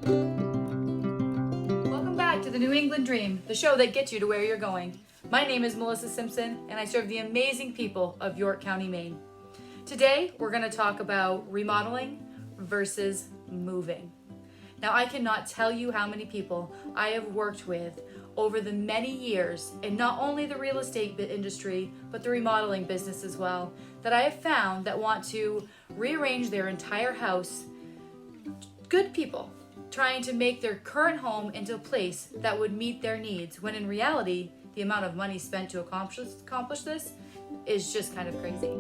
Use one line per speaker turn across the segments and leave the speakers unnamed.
Welcome back to the New England Dream, the show that gets you to where you're going. My name is Melissa Simpson, and I serve the amazing people of York County, Maine. Today, we're going to talk about remodeling versus moving. Now, I cannot tell you how many people I have worked with over the many years in not only the real estate industry, but the remodeling business as well, that I have found that want to rearrange their entire house. Good people trying to make their current home into a place that would meet their needs, when in reality, the amount of money spent to accomplish this is just kind of crazy.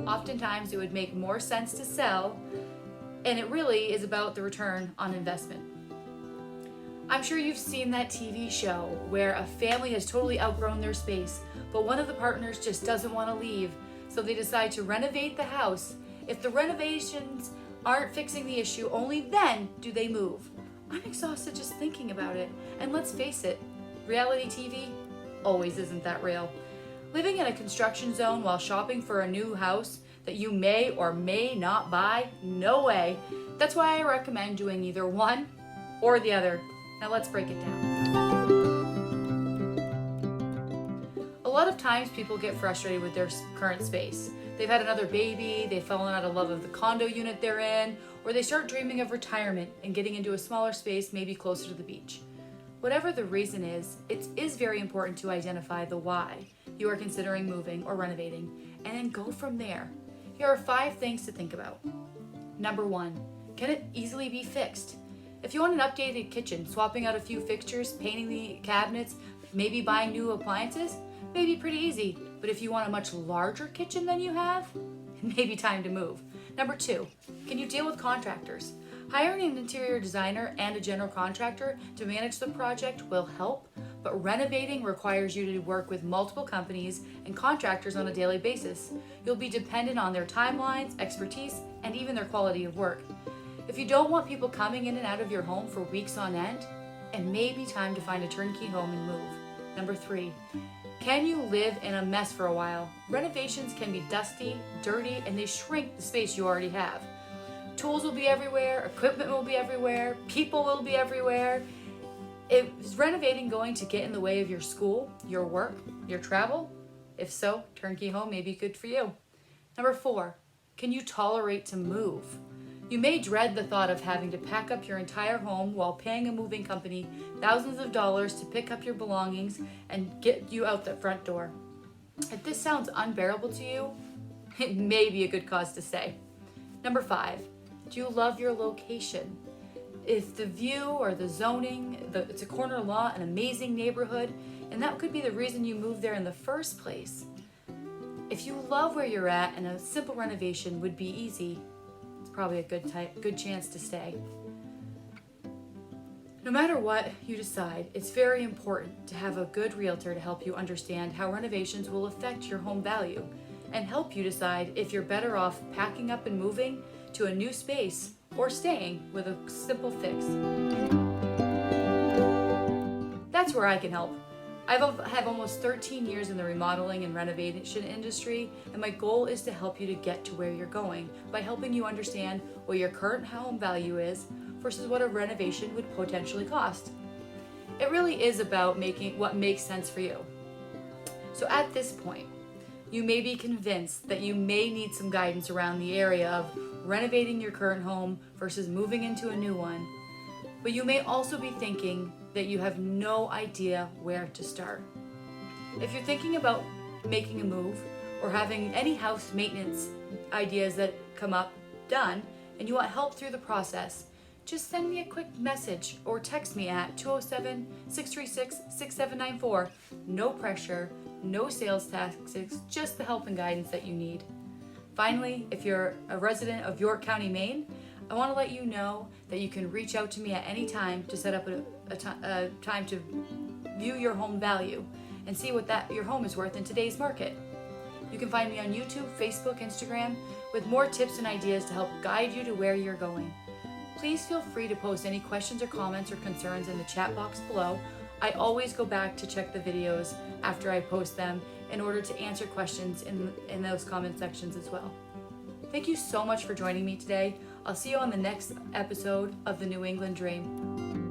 Oftentimes, it would make more sense to sell, and it really is about the return on investment. I'm sure you've seen that TV show where a family has totally outgrown their space, but one of the partners just doesn't want to leave, so they decide to renovate the house. If the renovations aren't fixing the issue, only then do they move. I'm exhausted just thinking about it. And let's face it, reality TV always isn't that real. Living in a construction zone while shopping for a new house that you may or may not buy, no way. That's why I recommend doing either one or the other. Now let's break it down. A lot of times people get frustrated with their current space. They've had another baby, they've fallen out of love of the condo unit they're in, or they start dreaming of retirement and getting into a smaller space, maybe closer to the beach. Whatever the reason is, it is very important to identify the why you are considering moving or renovating, and then go from there. Here are 5 things to think about. Number 1, can it easily be fixed? If you want an updated kitchen, swapping out a few fixtures, painting the cabinets, maybe buying new appliances, may be pretty easy. But if you want a much larger kitchen than you have, it may be time to move. Number 2, can you deal with contractors? Hiring an interior designer and a general contractor to manage the project will help, but renovating requires you to work with multiple companies and contractors on a daily basis. You'll be dependent on their timelines, expertise, and even their quality of work. If you don't want people coming in and out of your home for weeks on end, it may be time to find a turnkey home and move. Number 3, can you live in a mess for a while? Renovations can be dusty, dirty, and they shrink the space you already have. Tools will be everywhere, equipment will be everywhere, people will be everywhere. Is renovating going to get in the way of your school, your work, your travel? If so, turnkey home may be good for you. Number 4, can you tolerate to move? You may dread the thought of having to pack up your entire home while paying a moving company thousands of dollars to pick up your belongings and get you out the front door. If this sounds unbearable to you, it may be a good cause to stay. Number 5, do you love your location? If the view or the zoning, it's a corner lot, an amazing neighborhood, and that could be the reason you moved there in the first place. If you love where you're at and a simple renovation would be easy, probably a good chance to stay. No matter what you decide, it's very important to have a good realtor to help you understand how renovations will affect your home value and help you decide if you're better off packing up and moving to a new space or staying with a simple fix. That's where I can help. I have almost 13 years in the remodeling and renovation industry, and my goal is to help you to get to where you're going by helping you understand what your current home value is versus what a renovation would potentially cost. It really is about making what makes sense for you. So at this point, you may be convinced that you may need some guidance around the area of renovating your current home versus moving into a new one. But you may also be thinking that you have no idea where to start. If you're thinking about making a move or having any house maintenance ideas that come up done and you want help through the process, just send me a quick message or text me at 207-636-6794. No pressure, no sales tactics, just the help and guidance that you need. Finally, if you're a resident of York County, Maine, I want to let you know that you can reach out to me at any time to set up a time to view your home value and see what your home is worth in today's market. You can find me on YouTube, Facebook, Instagram with more tips and ideas to help guide you to where you're going. Please feel free to post any questions or comments or concerns in the chat box below. I always go back to check the videos after I post them in order to answer questions in those comment sections as well. Thank you so much for joining me today. I'll see you on the next episode of The New England Dream.